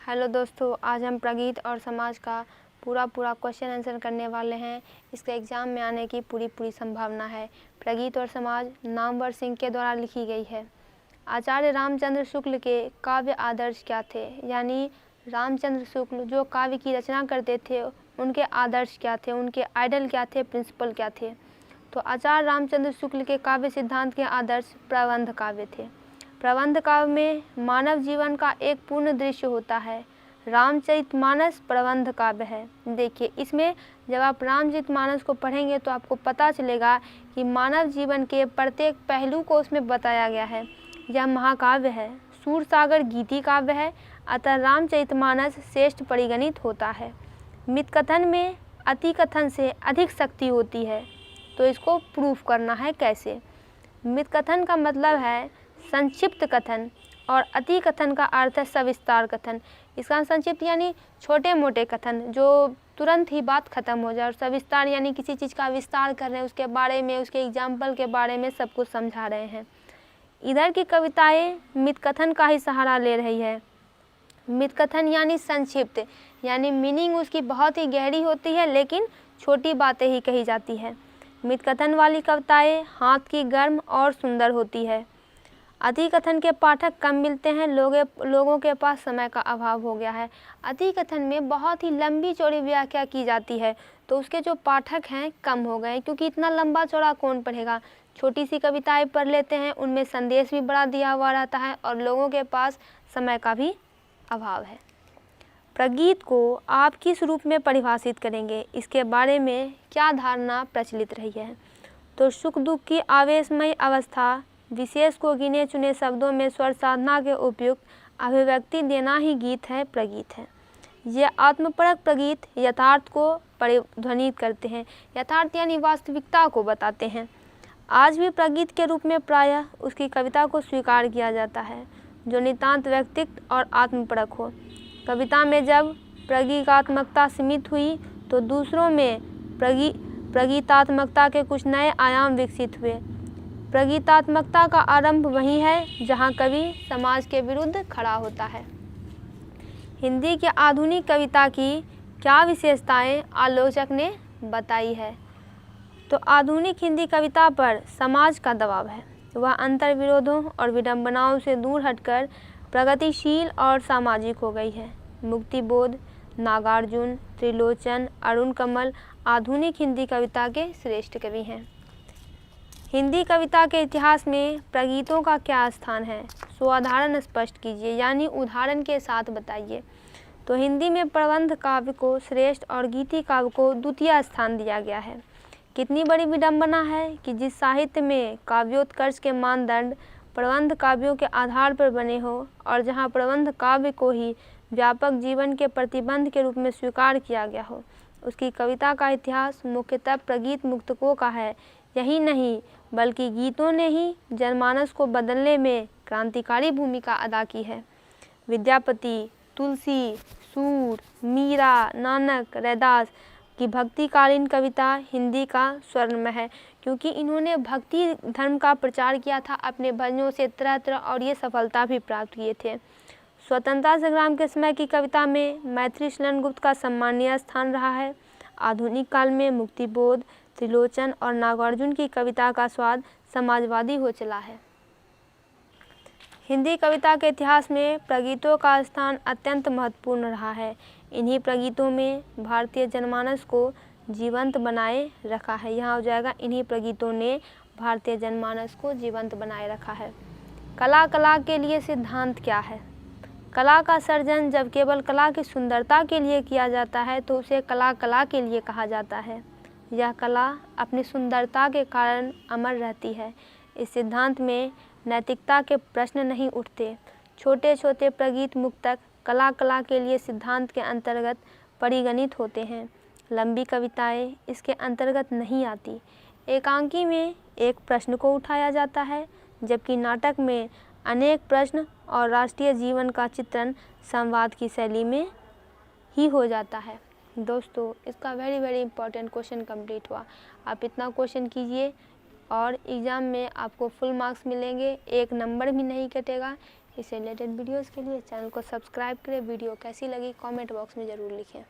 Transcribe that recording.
Hello दोस्तों, आज हम प्रगीत और समाज का पूरा क्वेश्चन आंसर करने वाले हैं। इसके एग्ज़ाम में आने की पूरी संभावना है। प्रगीत और समाज नामवर सिंह के द्वारा लिखी गई है। आचार्य रामचंद्र शुक्ल के काव्य आदर्श क्या थे, यानी रामचंद्र शुक्ल जो काव्य की रचना करते थे उनके आदर्श क्या थे, उनके आइडल क्या थे, प्रिंसिपल क्या थे। तो आचार्य रामचंद्र शुक्ल के काव्य सिद्धांत के आदर्श प्रबंध काव्य थे। प्रबंध काव्य में मानव जीवन का एक पूर्ण दृश्य होता है। रामचरितमानस प्रबंध काव्य है। देखिए, इसमें जब आप रामचरितमानस को पढ़ेंगे तो आपको पता चलेगा कि मानव जीवन के प्रत्येक पहलू को उसमें बताया गया है। यह महाकाव्य है, सूरसागर गीति काव्य है, अतः रामचरितमानस श्रेष्ठ परिगणित होता है। मितकथन में अति कथन से अधिक शक्ति होती है, तो इसको प्रूफ करना है कैसे। मितकथन का मतलब है संक्षिप्त कथन और अति कथन का अर्थ है सविस्तार कथन। इसका संक्षिप्त यानी छोटे मोटे कथन जो तुरंत ही बात खत्म हो जाए, और सविस्तार यानी किसी चीज़ का विस्तार कर रहे हैं, उसके बारे में, उसके एग्जाम्पल के बारे में सब कुछ समझा रहे हैं। इधर की कविताएं मितकथन का ही सहारा ले रही है। मितकथन यानी संक्षिप्त, यानी मीनिंग उसकी बहुत ही गहरी होती है लेकिन छोटी बातें ही कही जाती है। मितकथन वाली कविताएं हाथ की गर्म और सुंदर होती है। अति कथन के पाठक कम मिलते हैं, लोगों के पास समय का अभाव हो गया है। अति कथन में बहुत ही लंबी चौड़ी व्याख्या की जाती है, तो उसके जो पाठक हैं कम हो गए, क्योंकि इतना लंबा चौड़ा कौन पढ़ेगा। छोटी सी कविताएं पढ़ लेते हैं, उनमें संदेश भी बड़ा दिया हुआ रहता है और लोगों के पास समय का भी अभाव है। प्रगीत को आप किस रूप में परिभाषित करेंगे, इसके बारे में क्या धारणा प्रचलित रही है। तो सुख दुख की आवेशमयी अवस्था विशेष को गिने चुने शब्दों में स्वर साधना के उपयुक्त अभिव्यक्ति देना ही गीत है, प्रगीत है। ये आत्मपरक प्रगीत यथार्थ को परिध्वनित करते हैं, यथार्थ यानी वास्तविकता को बताते हैं। आज भी प्रगीत के रूप में प्रायः उसकी कविता को स्वीकार किया जाता है जो नितांत व्यक्तित्व और आत्मपरक हो। कविता में जब प्रगीतात्मकता सीमित हुई तो दूसरों में प्रगीतात्मकता के कुछ नए आयाम विकसित हुए। प्रगीतात्मकता का आरंभ वहीं है जहां कवि समाज के विरुद्ध खड़ा होता है। हिंदी की आधुनिक कविता की क्या विशेषताएं आलोचक ने बताई है। तो आधुनिक हिंदी कविता पर समाज का दबाव है। वह अंतर विरोधों और विडंबनाओं से दूर हटकर प्रगतिशील और सामाजिक हो गई है। मुक्तिबोध, नागार्जुन, त्रिलोचन, अरुण कमल आधुनिक हिंदी कविता के श्रेष्ठ कवि हैं। हिंदी कविता के इतिहास में प्रगीतों का क्या स्थान है, उदाहरण स्पष्ट कीजिए, यानी उदाहरण के साथ बताइए। तो हिंदी में प्रबंध काव्य को श्रेष्ठ और गीति काव्य को द्वितीय स्थान दिया गया है। कितनी बड़ी विडंबना है कि जिस साहित्य में काव्योत्कर्ष के मानदंड प्रबंध काव्यों के आधार पर बने हो और जहाँ प्रबंध काव्य को ही व्यापक जीवन के प्रतिबंध के रूप में स्वीकार किया गया हो, उसकी कविता का इतिहास मुख्यतः प्रगीत मुक्तकों का है। यही नहीं बल्कि गीतों ने ही जनमानस को बदलने में क्रांतिकारी भूमिका अदा की है। विद्यापति, तुलसी, सूर, मीरा, नानक, रैदास की भक्तिकालीन कविता हिंदी का स्वर्णमय है, क्योंकि इन्होंने भक्ति धर्म का प्रचार किया था अपने भजनों से तरह और ये सफलता भी प्राप्त किए थे। स्वतंत्रता संग्राम के समय की कविता में मैथिली शरण गुप्त का सम्मानीय स्थान रहा है। आधुनिक काल में मुक्तिबोध, त्रिलोचन और नागार्जुन की कविता का स्वाद समाजवादी हो चला है। हिंदी कविता के इतिहास में प्रगीतों का स्थान अत्यंत महत्वपूर्ण रहा है। इन्हीं प्रगीतों में भारतीय जनमानस को जीवंत बनाए रखा है। यहाँ हो जाएगा, इन्हीं प्रगीतों ने भारतीय जनमानस को जीवंत बनाए रखा है। कला के लिए सिद्धांत क्या है। कला का सर्जन जब केवल कला की सुंदरता के लिए किया जाता है तो उसे कला के लिए कहा जाता है। यह कला अपनी सुंदरता के कारण अमर रहती है। इस सिद्धांत में नैतिकता के प्रश्न नहीं उठते। छोटे छोटे प्रगीत मुक्तक कला के लिए सिद्धांत के अंतर्गत परिगणित होते हैं। लंबी कविताएं इसके अंतर्गत नहीं आती। एकांकी में एक प्रश्न को उठाया जाता है, जबकि नाटक में अनेक प्रश्न और राष्ट्रीय जीवन का चित्रण संवाद की शैली में ही हो जाता है। दोस्तों, इसका वेरी इंपॉर्टेंट क्वेश्चन कंप्लीट हुआ। आप इतना क्वेश्चन कीजिए और एग्ज़ाम में आपको फुल मार्क्स मिलेंगे, एक नंबर भी नहीं कटेगा। इससे रिलेटेड वीडियोज़ के लिए चैनल को सब्सक्राइब करें। वीडियो कैसी लगी कमेंट बॉक्स में ज़रूर लिखें।